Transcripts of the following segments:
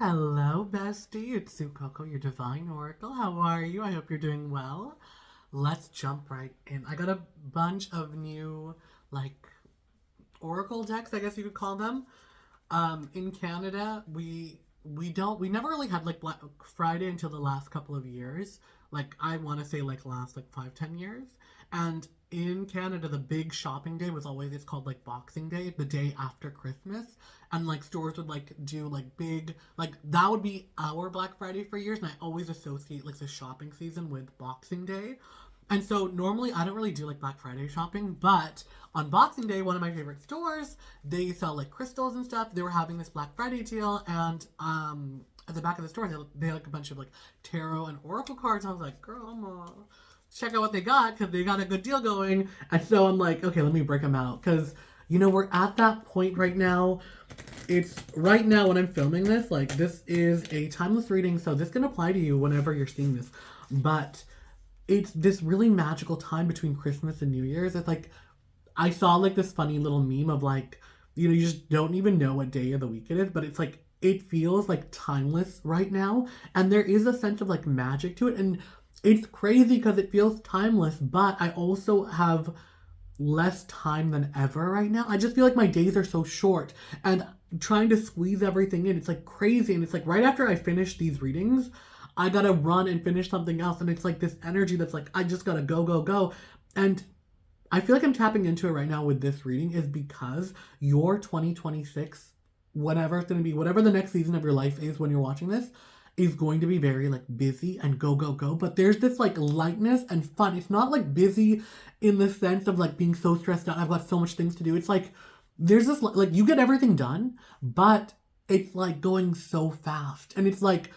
Hello, bestie. It's SuCoco, your divine oracle. How are you? I hope you're doing well. Let's jump right in. I got a bunch of new, like, oracle decks, I guess you could call them. In Canada, we never really had like Black Friday until the last couple of years. Like I want to say like last like 5-10 years. And in Canada, the big shopping day was always it's called like Boxing Day, the day after Christmas, and like stores would like do like big like that would be our Black Friday for years, and I always associate like the shopping season with Boxing Day. And so normally I don't really do like Black Friday shopping, but on Boxing Day, one of my favorite stores, they sell like crystals and stuff. They were having this Black Friday deal, and at the back of the store, they had like a bunch of like tarot and oracle cards. And I was like, girl, I'm gonna check out what they got because they got a good deal going. And so I'm like, okay, let me break them out because we're at that point right now. It's right now when I'm filming this. Like this is a timeless reading, so this can apply to you whenever you're seeing this, but it's this really magical time between Christmas and New Year's. It's like I saw like this funny little meme of like, you just don't even know what day of the week it is, but it's like it feels like timeless right now. And there is a sense of like magic to it. And it's crazy because it feels timeless, but I also have less time than ever right now. I just feel like my days are so short and trying to squeeze everything in. It's like crazy. And it's like right after I finish these readings, I gotta run and finish something else. And it's like this energy that's like, I just gotta go, go, go. And I feel like I'm tapping into it right now with this reading is because your 2026, whatever it's gonna be, whatever the next season of your life is when you're watching this, is going to be very like busy and go, go, go. But there's this like lightness and fun. It's not like busy in the sense of like being so stressed out. I've got so much things to do. It's like there's this like you get everything done, but it's like going so fast. And it's like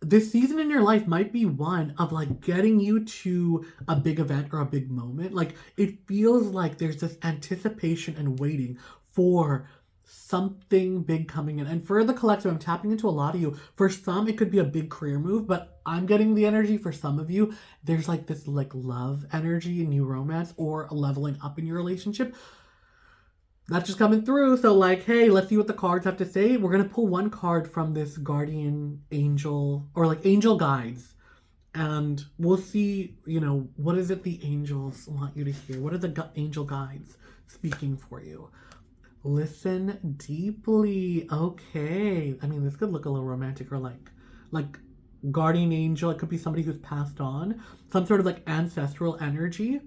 this season in your life might be one of like getting you to a big event or a big moment. Like it feels like there's this anticipation and waiting for something big coming in. And for the collective, I'm tapping into a lot of you. For some, it could be a big career move, but I'm getting the energy for some of you. There's like this like love energy, new romance, or a leveling up in your relationship. That's just coming through. So like, hey, let's see what the cards have to say. We're gonna pull one card from this guardian angel or like angel guides, and we'll see. What is it the angels want you to hear? What are the angel guides speaking for you? Listen deeply. Okay. I mean, this could look a little romantic or like guardian angel. It could be somebody who's passed on, some sort of like ancestral energy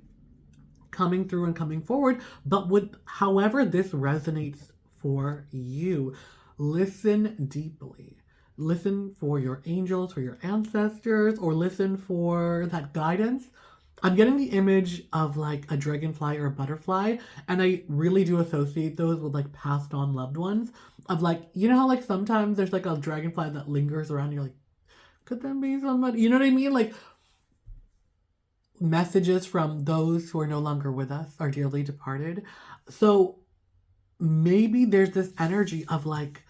coming through and coming forward, but with however this resonates for you, listen deeply. Listen for your angels, for your ancestors, or listen for that guidance. I'm getting the image of like a dragonfly or a butterfly, and I really do associate those with like passed on loved ones. Of like, how like sometimes there's like a dragonfly that lingers around, and you're like, could that be somebody? You know what I mean? Like messages from those who are no longer with us, are dearly departed. So maybe there's this energy of like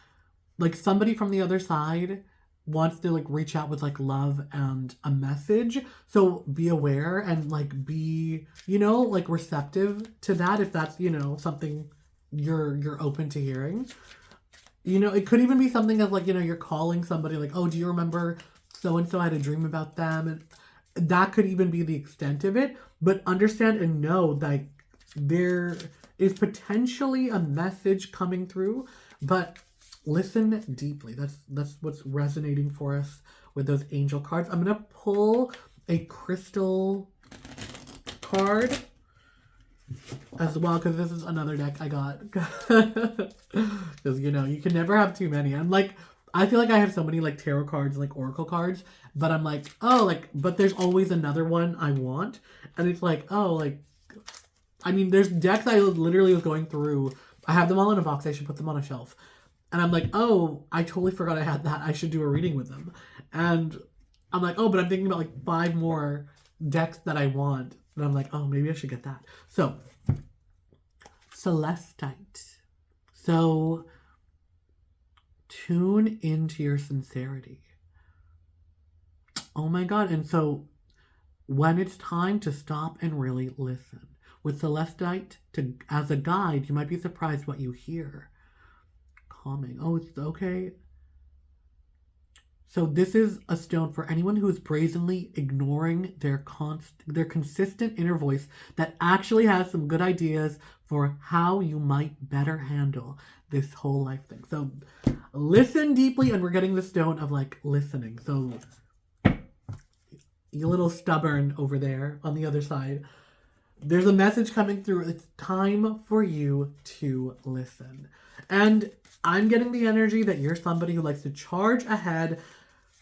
somebody from the other side wants to like reach out with like love and a message. So be aware and like be, like receptive to that if that's, something you're open to hearing. It could even be something of like, you're calling somebody like, oh, do you remember so and so? I had a dream about them, and that could even be the extent of it. But understand and know that there is potentially a message coming through, but listen deeply. That's what's resonating for us with those angel cards. I'm gonna pull a crystal card as well because this is another deck I got because you can never have too many. I feel like I have so many like tarot cards, like oracle cards, but I'm like, oh, like, but there's always another one I want. And it's like, oh, like, I mean, there's decks I literally was going through. I have them all in a box. I should put them on a shelf. And I'm like, oh, I totally forgot I had that. I should do a reading with them. And I'm like, oh, but I'm thinking about like 5 more decks that I want. And I'm like, oh, maybe I should get that. So, Celestite. So, tune into your sincerity. Oh my God. And so when it's time to stop and really listen. With Celestite as a guide, you might be surprised what you hear. Calming. Oh, it's okay. So this is a stone for anyone who is brazenly ignoring their consistent inner voice that actually has some good ideas for how you might better handle this whole life thing. So listen deeply, and we're getting the stone of like listening. So you little stubborn over there on the other side. There's a message coming through. It's time for you to listen. And I'm getting the energy that you're somebody who likes to charge ahead,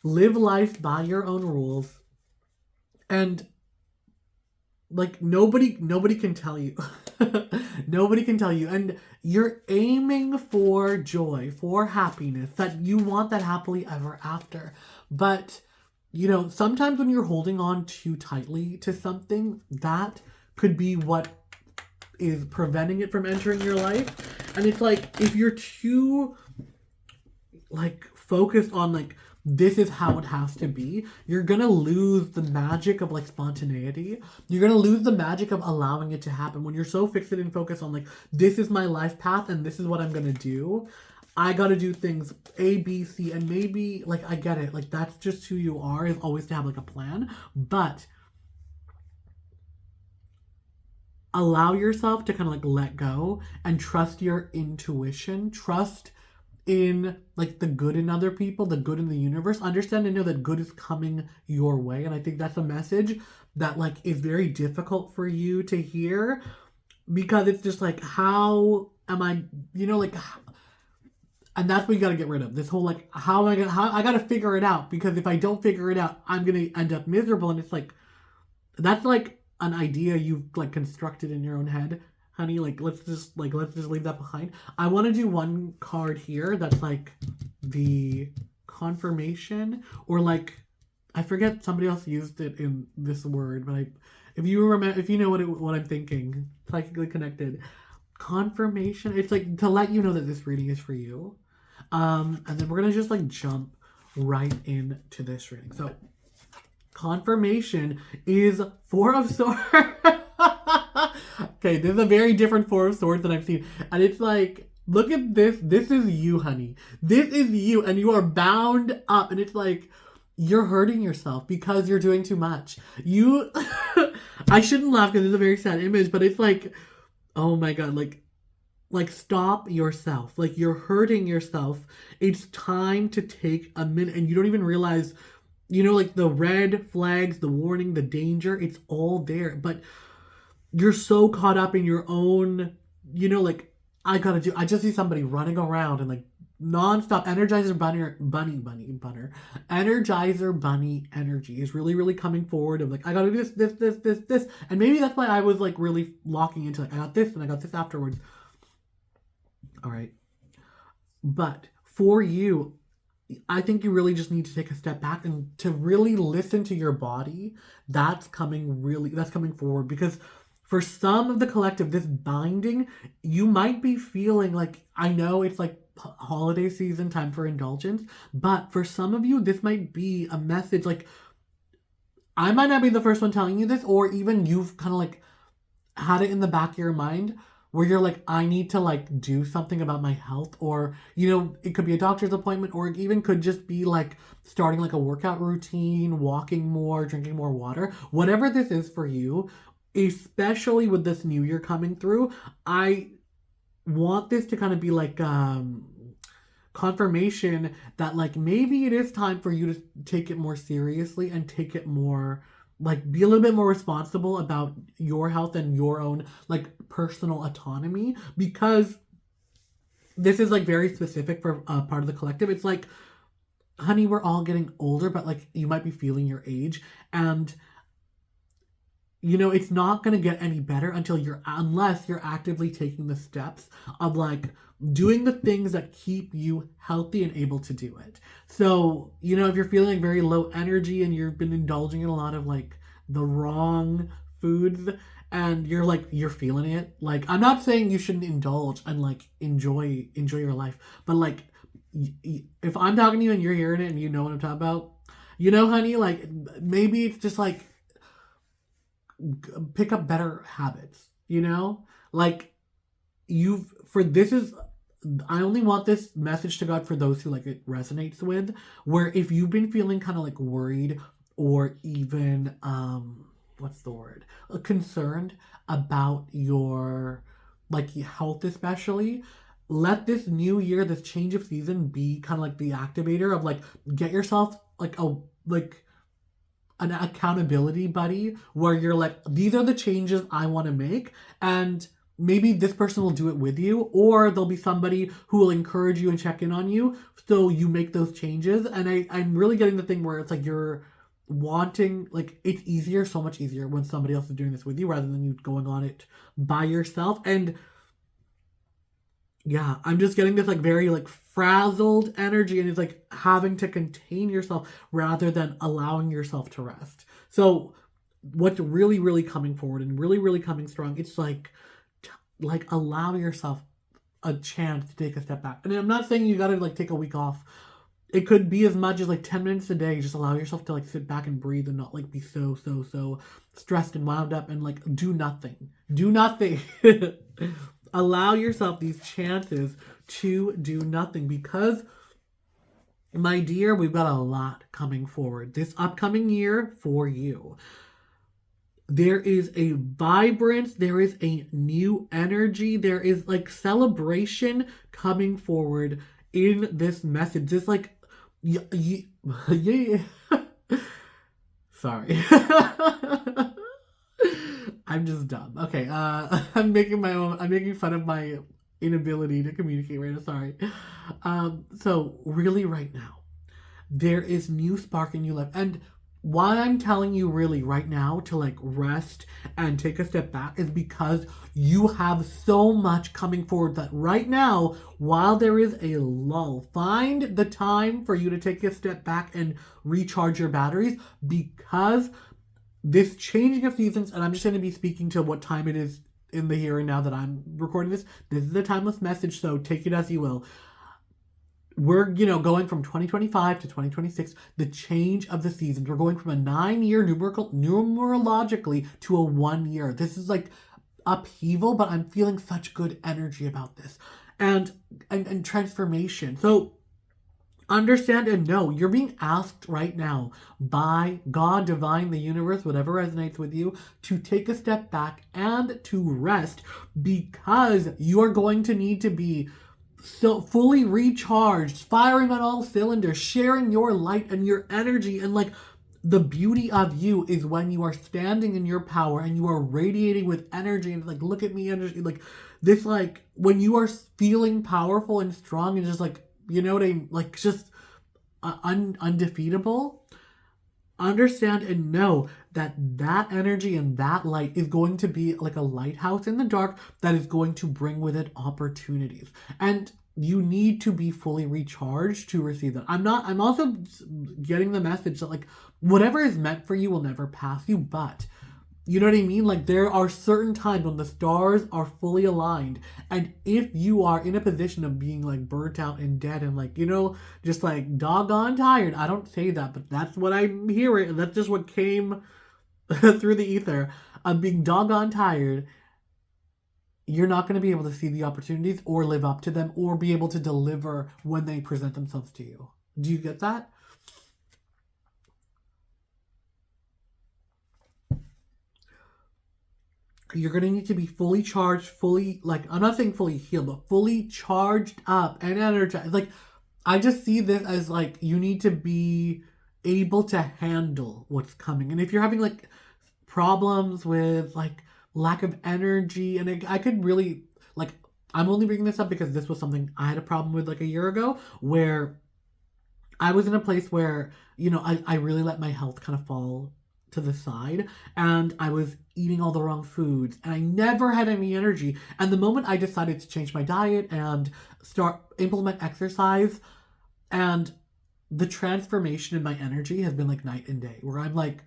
live life by your own rules, and like nobody can tell you. Nobody can tell you. And you're aiming for joy, for happiness, that you want that happily ever after. But sometimes when you're holding on too tightly to something, that could be what is preventing it from entering your life. And it's like, if you're too like focused on like this is how it has to be, you're gonna lose the magic of like spontaneity. You're gonna lose the magic of allowing it to happen when you're so fixated and focused on like, this is my life path and this is what I'm gonna do. I gotta do things A, B, C, and maybe like I get it, like that's just who you are, is always to have like a plan. But allow yourself to kind of like let go and trust your intuition. Trust in like the good in other people, the good in the universe. Understand and know that good is coming your way. And I think that's a message that like is very difficult for you to hear, because it's just like, how am I, and that's what you got to get rid of. This whole like, how I got to figure it out, because if I don't figure it out, I'm going to end up miserable. And it's like, that's like an idea you've like constructed in your own head, honey. Like let's just leave that behind. I want to do one card here that's like the confirmation, or like I forget, somebody else used it in this word, but if you remember, if you know what I'm thinking, psychically connected confirmation. It's like to let you know that this reading is for you. And then we're gonna just like jump right into this reading. So confirmation is Four of Swords. Okay, this is a very different Four of Swords than I've seen. And it's like, look at this. This is you, honey. This is you, and you are bound up. And it's like, you're hurting yourself because you're doing too much. I shouldn't laugh because it's a very sad image, but it's like, oh my God, like stop yourself. Like, you're hurting yourself. It's time to take a minute, and you don't even realize, like the red flags, the warning, the danger, it's all there. But you're so caught up in your own, like, I just see somebody running around and like non-stop Energizer bunny energy is really, really coming forward of like, I gotta do this. And maybe that's why I was like really locking into like, I got this and I got this afterwards. All right. But for you, I think you really just need to take a step back and to really listen to your body. That's coming forward, because for some of the collective, this binding, you might be feeling like, I know it's like holiday season, time for indulgence, but for some of you, this might be a message. Like, I might not be the first one telling you this, or even you've kind of like had it in the back of your mind where you're like, I need to like do something about my health, or, it could be a doctor's appointment, or it even could just be like starting like a workout routine, walking more, drinking more water, whatever this is for you, especially with this new year coming through. I want this to kind of be like confirmation that like maybe it is time for you to take it more seriously and take it more, like, be a little bit more responsible about your health and your own like personal autonomy, because this is like very specific for part of the collective. It's like, honey, we're all getting older, but like you might be feeling your age, and it's not going to get any better unless you're actively taking the steps of like doing the things that keep you healthy and able to do it. So, if you're feeling very low energy and you've been indulging in a lot of like the wrong foods and you're feeling it, like, I'm not saying you shouldn't indulge and like enjoy your life, but like, if I'm talking to you and you're hearing it and you know what I'm talking about, honey, like maybe it's just like, pick up better habits, like this is I only want this message to God for those who like it resonates with, where if you've been feeling kind of like worried or even what's the word? Concerned about your like health especially, let this new year, this change of season be kind of like the activator of like get yourself like a like an accountability buddy where you're like, these are the changes I want to make, and maybe this person will do it with you, or there'll be somebody who will encourage you and check in on you so you make those changes. And I'm really getting the thing where it's like you're wanting, like, it's easier, so much easier when somebody else is doing this with you rather than you going on it by yourself. And yeah, I'm just getting this like very like frazzled energy, and it's like having to contain yourself rather than allowing yourself to rest. So what's really really coming forward and really really coming strong, it's like allow yourself a chance to take a step back. And I'm not saying you gotta like take a week off. It could be as much as like 10 minutes a day. Just allow yourself to like sit back and breathe and not like be so stressed and wound up and like do nothing. Do nothing. Allow yourself these chances to do nothing, because my dear, we've got a lot coming forward this upcoming year for you. There is a vibrance, there is a new energy, there is like celebration coming forward in this message. This like yeah. Sorry. I'm just dumb. Okay, I'm making fun of my inability to communicate right now. Sorry. So really right now, there is new spark in you left. And why I'm telling you really right now to like rest and take a step back is because you have so much coming forward that right now, while there is a lull, find the time for you to take a step back and recharge your batteries, because this changing of seasons, and I'm just going to be speaking to what time it is in the here and now that I'm recording this. This is a timeless message, so take it as you will. We're, going from 2025 to 2026, the change of the seasons. We're going from a 9-year numerologically to a 1 year. This is like upheaval, but I'm feeling such good energy about this. And transformation. So understand and know you're being asked right now by God, divine, the universe, whatever resonates with you, to take a step back and to rest, because you are going to need to be so fully recharged, firing on all cylinders, sharing your light and your energy. And like the beauty of you is when you are standing in your power and you are radiating with energy, and like, look at me, energy, like this, like when you are feeling powerful and strong and just like, you know what I mean? Like just undefeatable. Understand and know that energy and that light is going to be like a lighthouse in the dark that is going to bring with it opportunities. And you need to be fully recharged to receive that. I'm also getting the message that like whatever is meant for you will never pass you, but you know what I mean? Like there are certain times when the stars are fully aligned, and if you are in a position of being like burnt out and dead and like, just like doggone tired. I don't say that, but that's what I'm hearing, and that's just what came through the ether. Of being doggone tired, you're not going to be able to see the opportunities or live up to them or be able to deliver when they present themselves to you. Do you get that? You're going to need to be fully charged, fully, like, I'm not saying fully healed, but fully charged up and energized. Like, I just see this as, like, you need to be able to handle what's coming. And if you're having, like, problems with, like, lack of energy, and I could really, like, I'm only bringing this up because this was something I had a problem with, like, a year ago, where I was in a place where, I really let my health kind of fall to the side, and I was eating all the wrong foods, and I never had any energy. And the moment I decided to change my diet and implement exercise, and the transformation in my energy has been like night and day, where I'm like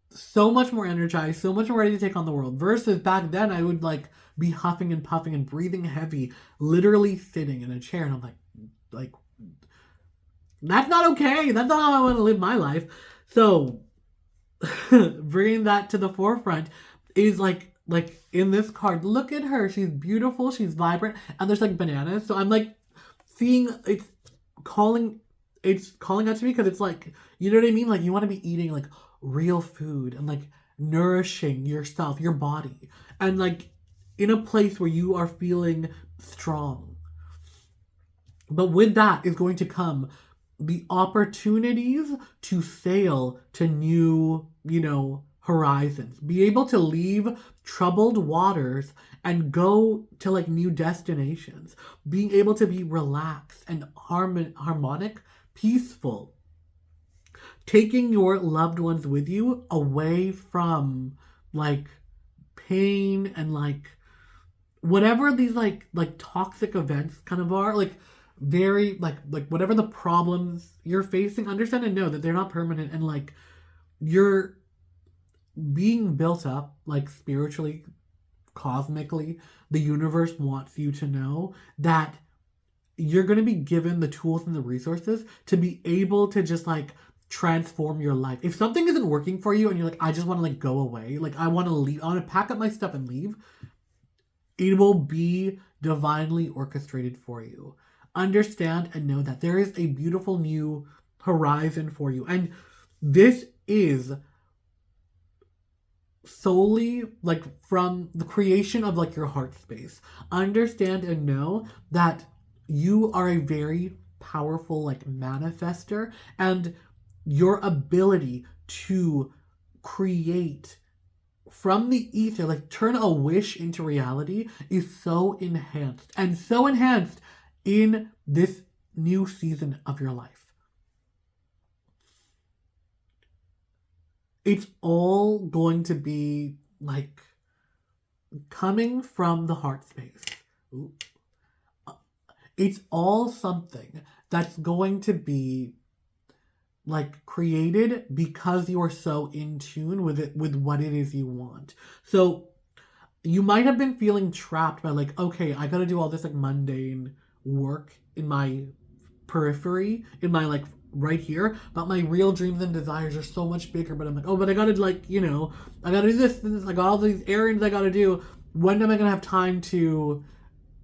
so much more energized, so much more ready to take on the world, versus back then I would like be huffing and puffing and breathing heavy, literally sitting in a chair, and I'm like that's not okay. That's not how I want to live my life. So bringing that to the forefront is like like in this card, look at her. She's beautiful. She's vibrant. And there's like bananas. So I'm like seeing calling it's calling out to me because it's like, you know what I mean? Like you want to be eating like real food and like nourishing yourself, your body. And like in a place where you are feeling strong. But with that is going to come the opportunities to sail to new, horizons. Be able to leave troubled waters and go to like new destinations. Being able to be relaxed and harmonic, peaceful. Taking your loved ones with you away from like pain and like whatever these like toxic events kind of are, like very like whatever the problems you're facing, understand and know that they're not permanent, and like you're being built up like spiritually, cosmically. The universe wants you to know that you're going to be given the tools and the resources to be able to just like transform your life. If something isn't working for you and you're like, I just want to like go away, like I want to leave, I want to pack up my stuff and leave, it will be divinely orchestrated for you. Understand and know that there is a beautiful new horizon for you. And this is solely like from the creation of like your heart space. Understand and know that you are a very powerful like manifester, and your ability to create from the ether, like turn a wish into reality, is so enhanced in this new season of your life. It's all going to be like coming from the heart space. Ooh. It's all something that's going to be like created because you are so in tune with it, with what it is you want. So you might have been feeling trapped by like, okay, I gotta do all this like mundane work in my periphery, in my like right here, but my real dreams and desires are so much bigger. But I'm like, oh, but I gotta like, I gotta do this and this, I got all these errands I gotta do. When am I gonna have time to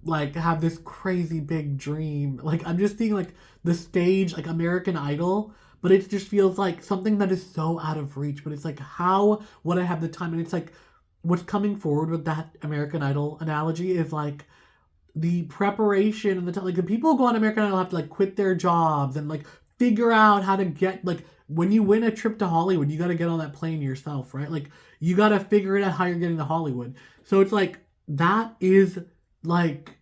like have this crazy big dream? Like I'm just seeing like the stage, like American Idol, but it just feels like something that is so out of reach. But it's like, how would I have the time? And it's like, what's coming forward with that American Idol analogy is like the preparation and the time. Like the people who go on American Idol have to like quit their jobs and like figure out how to get, like when you win a trip to Hollywood, you got to get on that plane yourself, right? Like you got to figure it out how you're getting to Hollywood. So it's like, that is like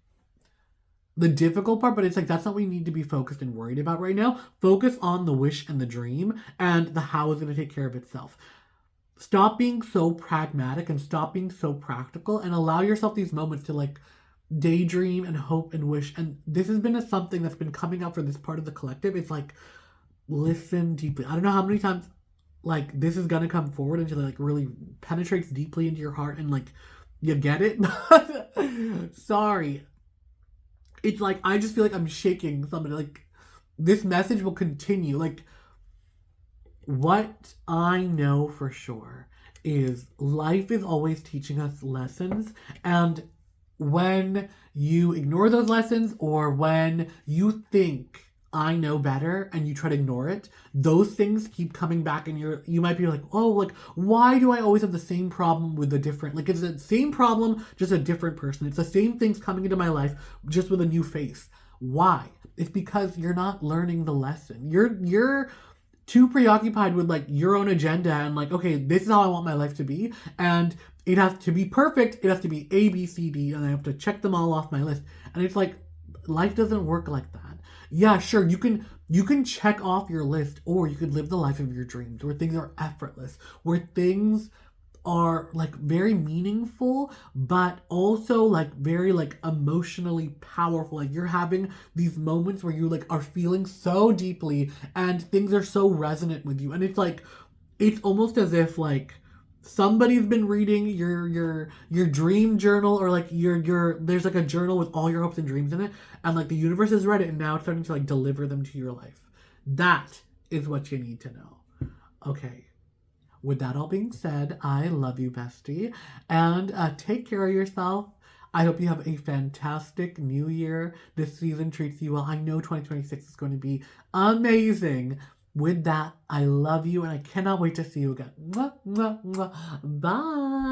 the difficult part, but it's like, that's not what you need to be focused and worried about right now. Focus on the wish and the dream, and the how is going to take care of itself. Stop being so pragmatic and stop being so practical, and allow yourself these moments to like daydream and hope and wish. And this has been something that's been coming up for this part of the collective. It's like, listen deeply. I don't know how many times like this is gonna come forward until it like really penetrates deeply into your heart and like you get it. Sorry. It's like, I just feel like I'm shaking somebody. Like this message will continue. Like what I know for sure is life is always teaching us lessons, and when you ignore those lessons, or when you think I know better and you try to ignore it, those things keep coming back, and you might be like, oh, like why do I always have the same problem with a different, like it's the same problem, just a different person. It's the same things coming into my life, just with a new face. Why? It's because you're not learning the lesson. You're too preoccupied with like your own agenda and like, okay, this is how I want my life to be, and it has to be perfect. It has to be A, B, C, D, and I have to check them all off my list. And it's like, life doesn't work like that. Yeah, sure, you can check off your list, or you could live the life of your dreams, where things are effortless, where things are like very meaningful, but also like very like emotionally powerful. Like you're having these moments where you like are feeling so deeply and things are so resonant with you. And it's like, it's almost as if like somebody's been reading your dream journal, or like your there's like a journal with all your hopes and dreams in it, and like the universe has read it and now it's starting to like deliver them to your life. That is what you need to know. Okay. with that all being said, I love you, bestie, and take care of yourself. I hope you have a fantastic new year. This season treats you well. I know 2026 is going to be amazing. With that, I love you and I cannot wait to see you again. Mwah, mwah, mwah. Bye.